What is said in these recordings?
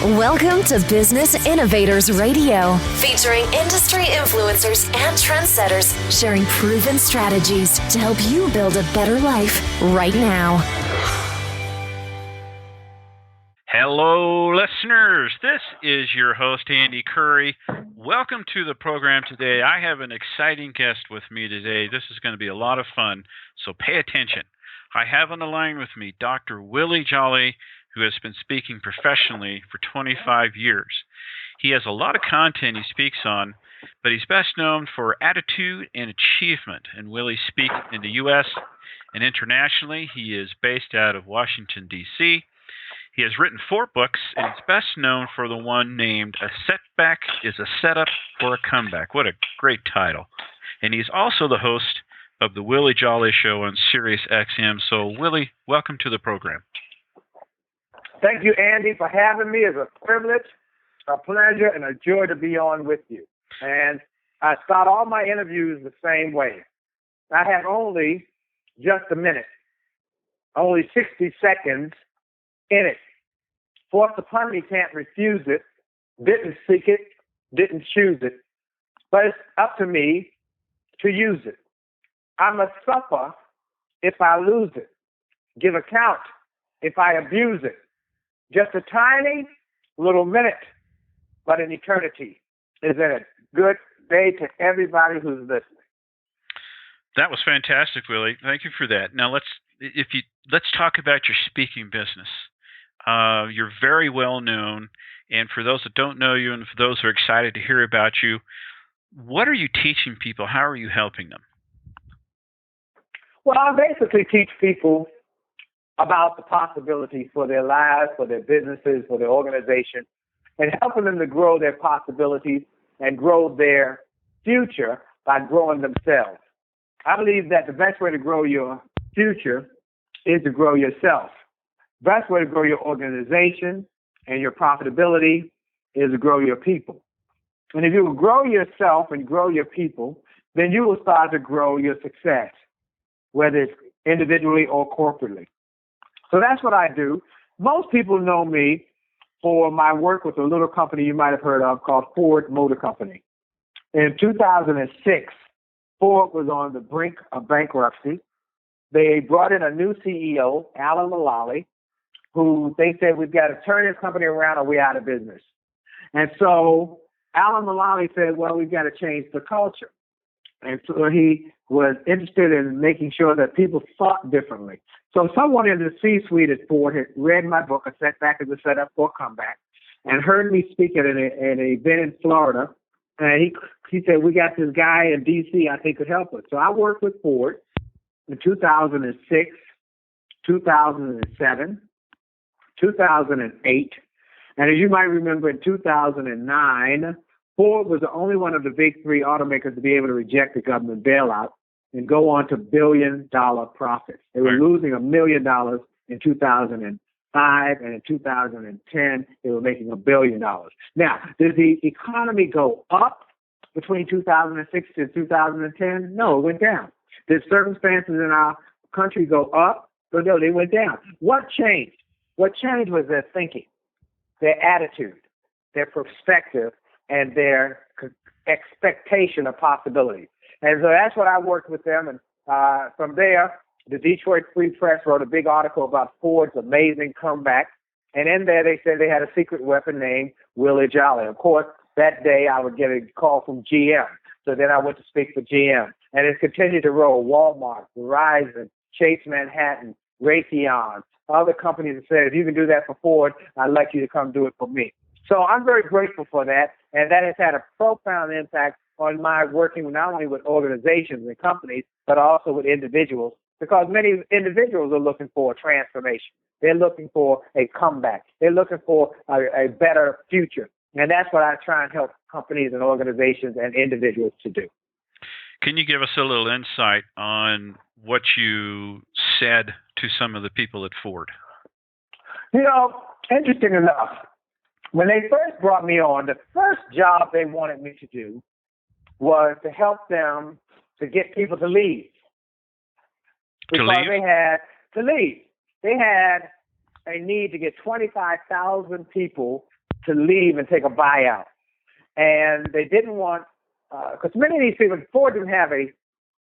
Welcome to Business Innovators Radio, featuring industry influencers and trendsetters sharing proven strategies to help you build a better life right now. Hello, listeners. This is your host, Andy Curry. Welcome to the program today. I have an exciting guest with me today. This is going to be a lot of fun, so pay attention. I have on the line with me Dr. Willie Jolley, who has been speaking professionally for 25 years. He has a lot of content he speaks on, but he's best known for attitude and achievement. And Willie speaks in the U.S. and internationally. He is based out of Washington, D.C. He has written 4 books, and he's best known for the one named A Setback is a Setup for a Comeback. What a great title. And he's also the host of the Willie Jolley Show on Sirius XM. So, Willie, welcome to the program. Thank you, Andy, for having me. It's a privilege, a pleasure, and a joy to be on with you. And I start all my interviews the same way. I have only just a minute, only 60 seconds in it. Forced upon me, can't refuse it. Didn't seek it, didn't choose it. But it's up to me to use it. I must suffer if I lose it. Give account if I abuse it. Just a tiny little minute, but an eternity is in it. Good day to everybody who's listening. That was fantastic, Willie. Thank you for that. Now let's talk about your speaking business. You're very well known, and for those that don't know you, and for those who are excited to hear about you, what are you teaching people? How are you helping them? Well, I basically teach people about the possibilities for their lives, for their businesses, for their organization, and helping them to grow their possibilities and grow their future by growing themselves. I believe that the best way to grow your future is to grow yourself. The best way to grow your organization and your profitability is to grow your people. And if you will grow yourself and grow your people, then you will start to grow your success, whether it's individually or corporately. So that's what I do. Most people know me for my work with a little company you might have heard of called Ford Motor Company. In 2006, Ford was on the brink of bankruptcy. They brought in a new CEO, Alan Mulally, who they said, we've got to turn this company around or we're out of business. And so Alan Mulally said, well, we've got to change the culture. And so he was interested in making sure that people thought differently. So someone in the C-suite at Ford had read my book, A Setback is a Setup for a Comeback, and heard me speak at an event in Florida. And he said, we got this guy in D.C. I think could help us. So I worked with Ford in 2006, 2007, 2008. And as you might remember, in 2009, Ford was the only one of the big 3 automakers to be able to reject the government bailout and go on to billion-dollar profits. They were losing $1 million in 2005, and in 2010, they were making $1 billion. Now, did the economy go up between 2006 and 2010? No, it went down. Did circumstances in our country go up? No, they went down. What changed? What changed was their thinking, their attitude, their perspective, and their expectation of possibilities. And so that's what I worked with them. And from there, the Detroit Free Press wrote a big article about Ford's amazing comeback. And in there, they said they had a secret weapon named Willie Jolley. Of course, that day I would get a call from GM. So then I went to speak for GM. And it continued to roll. Walmart, Verizon, Chase Manhattan, Raytheon, other companies that said, if you can do that for Ford, I'd like you to come do it for me. So I'm very grateful for that. And that has had a profound impact on my working not only with organizations and companies, but also with individuals, because many individuals are looking for a transformation. They're looking for a comeback. They're looking for a better future. And that's what I try and help companies and organizations and individuals to do. Can you give us a little insight on what you said to some of the people at Ford? You know, interesting enough, when they first brought me on, the first job they wanted me to do was to help them to get people to leave. Because they had to leave. They had a need to get 25,000 people to leave and take a buyout. And they didn't want, because many of these people, Ford didn't have a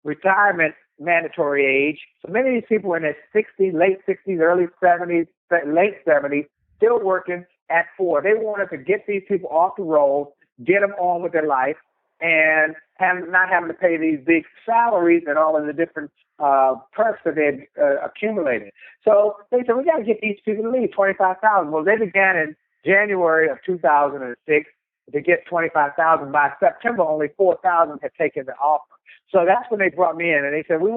retirement mandatory age. So many of these people were in their 60s, late 60s, early 70s, late 70s, still working at Ford. They wanted to get these people off the road, get them on with their life, and not having to pay these big salaries and all of the different perks that they had accumulated. So they said, we got to get these people to leave, 25,000. Well, they began in January of 2006 to get 25,000. By September, only 4,000 had taken the offer. So that's when they brought me in, and they said, we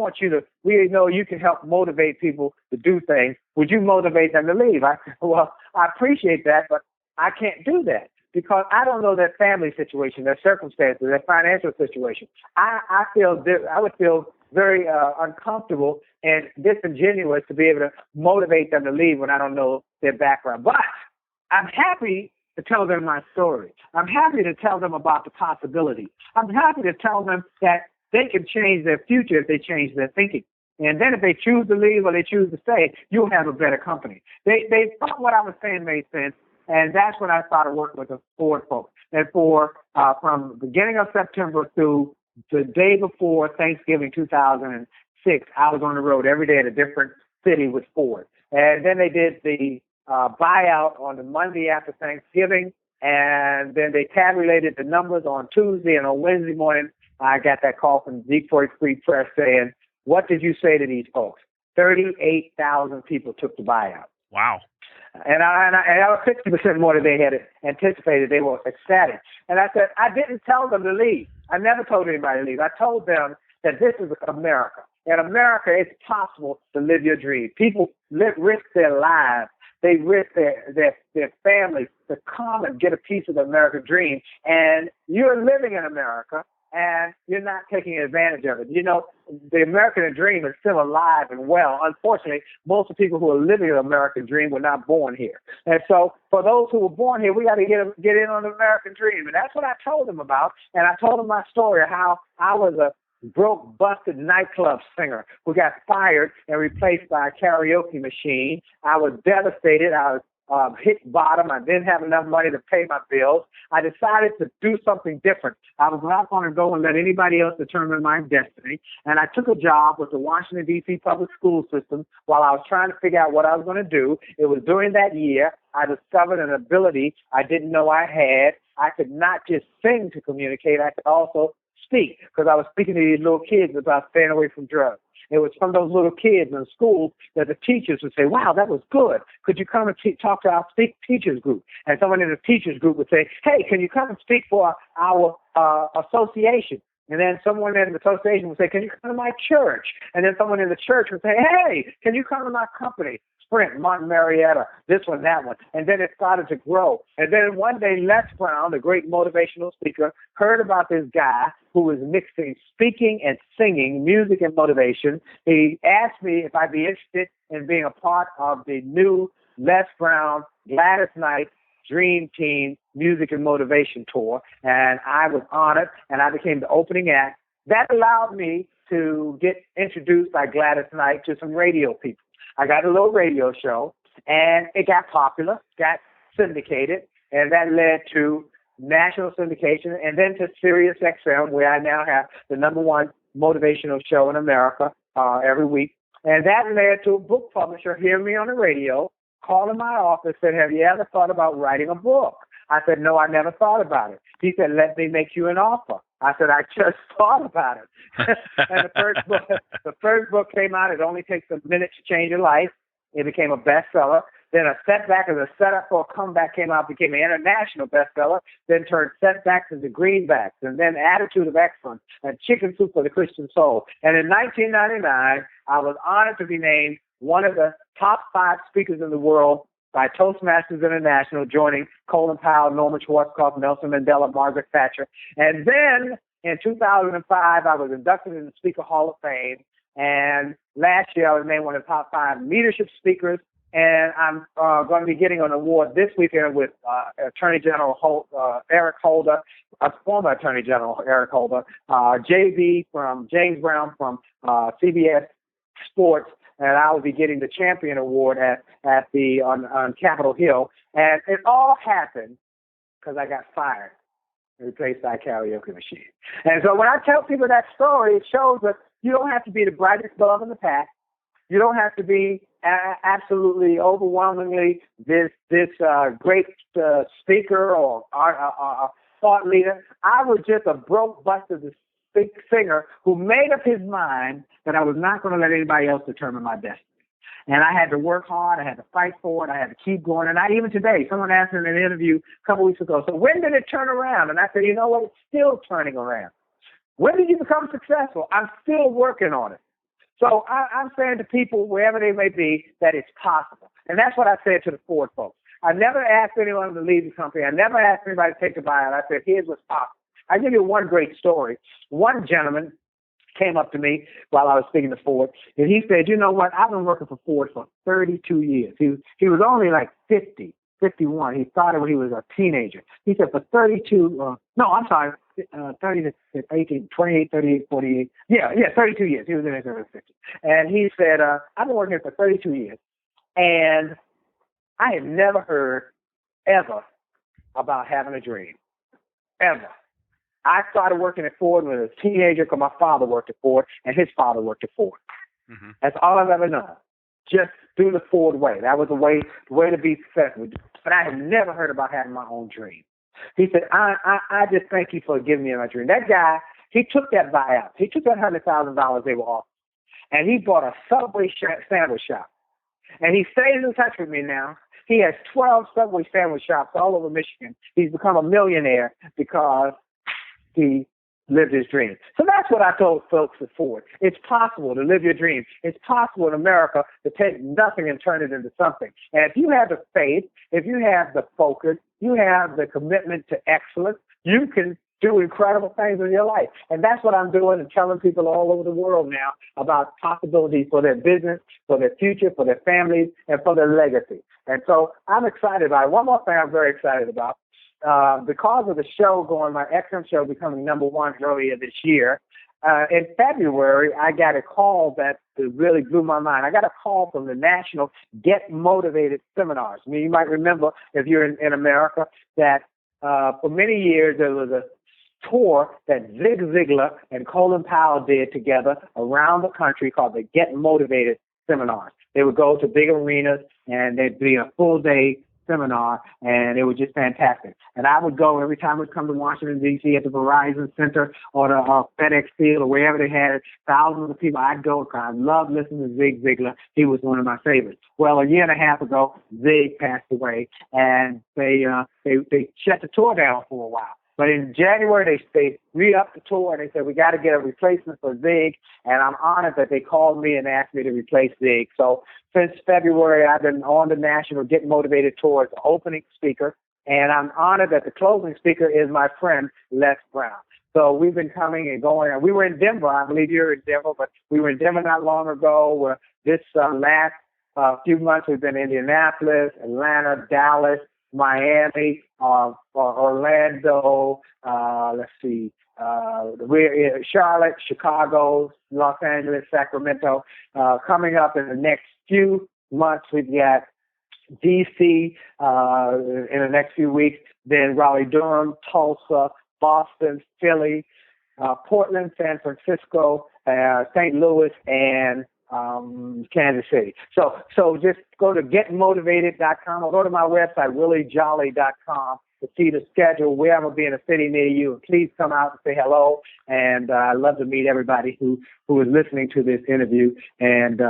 know you can help motivate people to do things. Would you motivate them to leave? I said, well, I appreciate that, but I can't do that because I don't know their family situation, their circumstances, their financial situation. I would feel very uncomfortable and disingenuous to be able to motivate them to leave when I don't know their background. But I'm happy to tell them my story. I'm happy to tell them about the possibility. I'm happy to tell them that they can change their future if they change their thinking. And then if they choose to leave or they choose to stay, you'll have a better company. They thought what I was saying made sense, and that's when I started working with the Ford folks. And from the beginning of September through the day before Thanksgiving 2006, I was on the road every day at a different city with Ford. And then they did the buyout on the Monday after Thanksgiving, and then they tabulated the numbers on Tuesday, and on Wednesday morning, I got that call from Detroit Free Press saying, what did you say to these folks? 38,000 people took the buyout. Wow. And I was 50% more than they had anticipated. They were ecstatic. And I said, I didn't tell them to leave. I never told anybody to leave. I told them that this is America. In America, it's possible to live your dream. People risk their lives. They risk their families to come and get a piece of the American dream. And you're living in America, and you're not taking advantage of it. You know, the American dream is still alive and well. Unfortunately, most of the people who are living the American dream were not born here. And so for those who were born here, we got to get in on the American dream. And that's what I told them about. And I told them my story of how I was a broke, busted nightclub singer who got fired and replaced by a karaoke machine. I was devastated. I was hit bottom. I didn't have enough money to pay my bills. I decided to do something different. I was not going to go and let anybody else determine my destiny. And I took a job with the Washington, D.C. public school system while I was trying to figure out what I was going to do. It was during that year I discovered an ability I didn't know I had. I could not just sing to communicate. I could also speak, because I was speaking to these little kids about staying away from drugs. It was from those little kids in school that the teachers would say, wow, that was good. Could you come and talk to our teachers group? And someone in the teachers group would say, hey, can you come and speak for our association? And then someone in the association would say, can you come to my church? And then someone in the church would say, hey, can you come to my company? Sprint, Martin Marietta, this one, that one. And then it started to grow. And then one day, Les Brown, the great motivational speaker, heard about this guy who was mixing speaking and singing, music and motivation. He asked me if I'd be interested in being a part of the new Les Brown, Gladys Knight, Dream Team Music and Motivation Tour. And I was honored, and I became the opening act. That allowed me to get introduced by Gladys Knight to some radio people. I got a little radio show, and it got popular, got syndicated, and that led to national syndication, and then to Sirius XM, where I now have the #1 motivational show in America every week. And that led to a book publisher hearing me on the radio, calling my office, said, have you ever thought about writing a book? I said, no, I never thought about it. He said, let me make you an offer. I said, I just thought about it. And the first book came out. It only takes a minute to change your life. It became a bestseller. Then A Setback as a Setup for a Comeback came out, became an international bestseller, then turned Setbacks into Greenbacks, and then Attitude of Excellence, and Chicken Soup for the Christian Soul. And in 1999, I was honored to be named one of the top 5 speakers in the world by Toastmasters International, joining Colin Powell, Norman Schwarzkopf, Nelson Mandela, Margaret Thatcher. And then in 2005, I was inducted in the Speaker Hall of Fame. And last year, I was named one of the top 5 leadership speakers. And I'm going to be getting an award this weekend with Attorney General Eric Holder, former Attorney General Eric Holder, James Brown from CBS Sports, and I will be getting the Champion Award on Capitol Hill. And it all happened because I got fired and replaced by a karaoke machine. And so when I tell people that story, it shows that you don't have to be the brightest bulb in the pack. You don't have to be absolutely overwhelmingly this great speaker or thought leader. I was just a broke, busted singer who made up his mind that I was not going to let anybody else determine my destiny. And I had to work hard. I had to fight for it. I had to keep going. And even today, someone asked me in an interview a couple weeks ago, so when did it turn around? And I said, you know what? It's still turning around. When did you become successful? I'm still working on it. So I'm saying to people, wherever they may be, that it's possible. And that's what I said to the Ford folks. I never asked anyone to leave the company. I never asked anybody to take a buyout. I said, here's what's possible. I'll give you one great story. One gentleman came up to me while I was speaking to Ford, and he said, you know what, I've been working for Ford for 32 years. He was only like 50, 51. He started when he was a teenager. He said for 30 to 18, 28, 38, 48. Yeah, 32 years. He was in his early 50s. And he said, I've been working here for 32 years, and I have never heard ever about having a dream. Ever. I started working at Ford when I was a teenager because my father worked at Ford and his father worked at Ford. Mm-hmm. That's all I've ever known. Just do the Ford way. That was the way to be successful. But I have never heard about having my own dream. He said, I just thank you for giving me my dream. That guy, he took that buyout. He took that $100,000 they were offering, and he bought a Subway sandwich shop. And he stays in touch with me now. He has 12 Subway sandwich shops all over Michigan. He's become a millionaire because he lived his dream. So that's what I told folks at Ford. It's possible to live your dream. It's possible in America to take nothing and turn it into something. And if you have the faith, if you have the focus, you have the commitment to excellence, you can do incredible things in your life. And that's what I'm doing and telling people all over the world now about possibilities for their business, for their future, for their families, and for their legacy. And so I'm excited about it. One more thing I'm very excited about. Because of the show my XM show becoming #1 earlier this year, in February, I got a call that really blew my mind. I got a call from the National Get Motivated Seminars. I mean, you might remember, if you're in America, that for many years there was a tour that Zig Ziglar and Colin Powell did together around the country called the Get Motivated Seminars. They would go to big arenas, and they'd be a full-day seminar, and it was just fantastic. And I would go every time we'd come to Washington, D.C. at the Verizon Center or the FedEx Field or wherever they had it, thousands of people. I'd go because I loved listening to Zig Ziglar. He was one of my favorites. Well, a year and a half ago, Zig passed away, and they shut the tour down for a while. But in January, they re-upped the tour, and they said, we got to get a replacement for Zig. And I'm honored that they called me and asked me to replace Zig. So since February, I've been on the National Get Motivated Tour as the opening speaker. And I'm honored that the closing speaker is my friend, Les Brown. So we've been coming and going. And we were in Denver. I believe you're in Denver, but we were in Denver not long ago. This last few months, we've been in Indianapolis, Atlanta, Dallas, Miami, Orlando, we're Charlotte, Chicago, Los Angeles, Sacramento. Coming up in the next few months, we've got D.C. In the next few weeks, then Raleigh-Durham, Tulsa, Boston, Philly, Portland, San Francisco, St. Louis, and Kansas City. So just go to getmotivated.com or go to my website, williejolly.com, to see the schedule, where I'm going to be in a city near you. And please come out and say hello. And I'd love to meet everybody who is listening to this interview and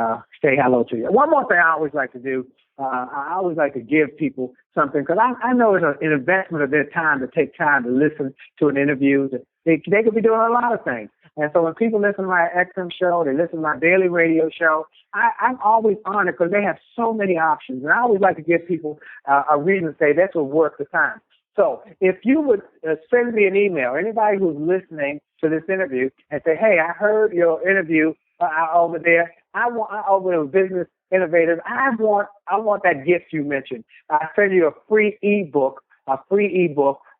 say hello to you. One more thing I always like to do, I always like to give people something, because I know it's an investment of their time to take time to listen to an interview. They could be doing a lot of things. And so when people listen to my XM show, they listen to my daily radio show, I'm always honored because they have so many options. And I always like to give people a reason to say this will worth the time. So if you would send me an email, anybody who's listening to this interview, and say, hey, I heard your interview over there. I want over Business Innovators. I want that gift you mentioned. I send you a free ebook,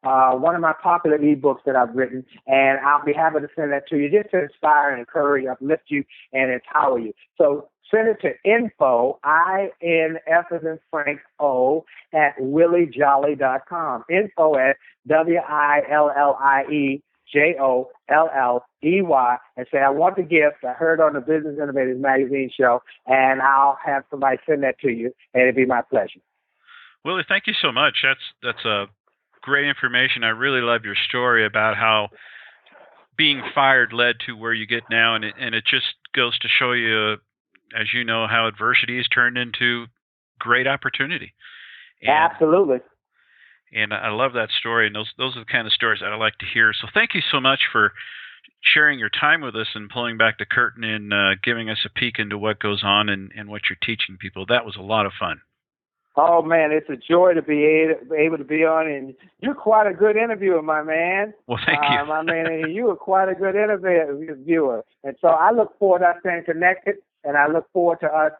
one of my popular ebooks that I've written, and I'll be happy to send that to you just to inspire and encourage, uplift you, and empower you. So send it to info, INF as in Frank, O, at williejolly.com. Info at WILLIEJOLLEY, and say, I want the gift. I heard on the Business Innovators Magazine show, and I'll have somebody send that to you, and it'd be my pleasure. Willie, thank you so much. That's great information. I really love your story about how being fired led to where you get now, and it just goes to show you, as you know, how adversity is turned into great opportunity. And, absolutely. And I love that story, and those are the kind of stories that I like to hear. So thank you so much for sharing your time with us and pulling back the curtain and giving us a peek into what goes on and what you're teaching people. That was a lot of fun. Oh, man, it's a joy to be able to be on, and you're quite a good interviewer, my man. Well, thank you. My man, you are quite a good interviewer. And so I look forward to us staying connected, and I look forward to us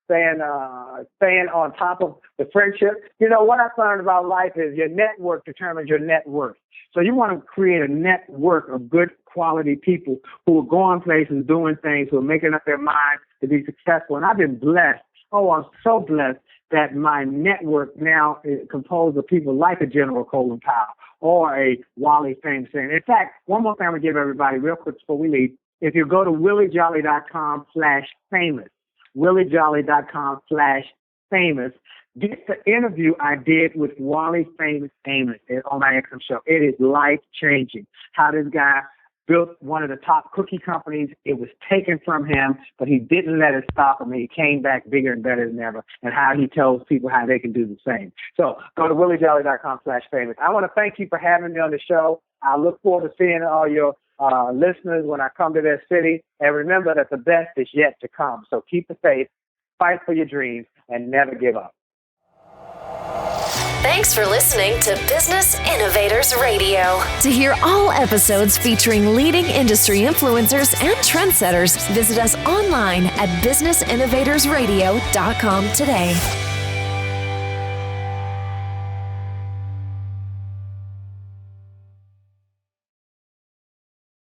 staying on top of the friendship. You know, what I found about life is your network determines your net worth. So you want to create a network of good quality people who are going places, doing things, who are making up their minds to be successful. And I've been blessed. Oh, I'm so blessed that my network now is composed of people like a General Colin Powell or a Wally Famous. In fact, one more thing I'm going to give everybody real quick before we leave. If you go to williejolly.com/famous, williejolly.com/famous, get the interview I did with Wally Famous Amos on my XM show. It is life-changing. How this guy built one of the top cookie companies. It was taken from him, but he didn't let it stop him. He came back bigger and better than ever, and how he tells people how they can do the same. So go to williejolly.com/famous. I want to thank you for having me on the show. I look forward to seeing all your listeners when I come to their city. And remember that the best is yet to come. So keep the faith, fight for your dreams, and never give up. Thanks for listening to Business Innovators Radio. To hear all episodes featuring leading industry influencers and trendsetters, visit us online at businessinnovatorsradio.com today.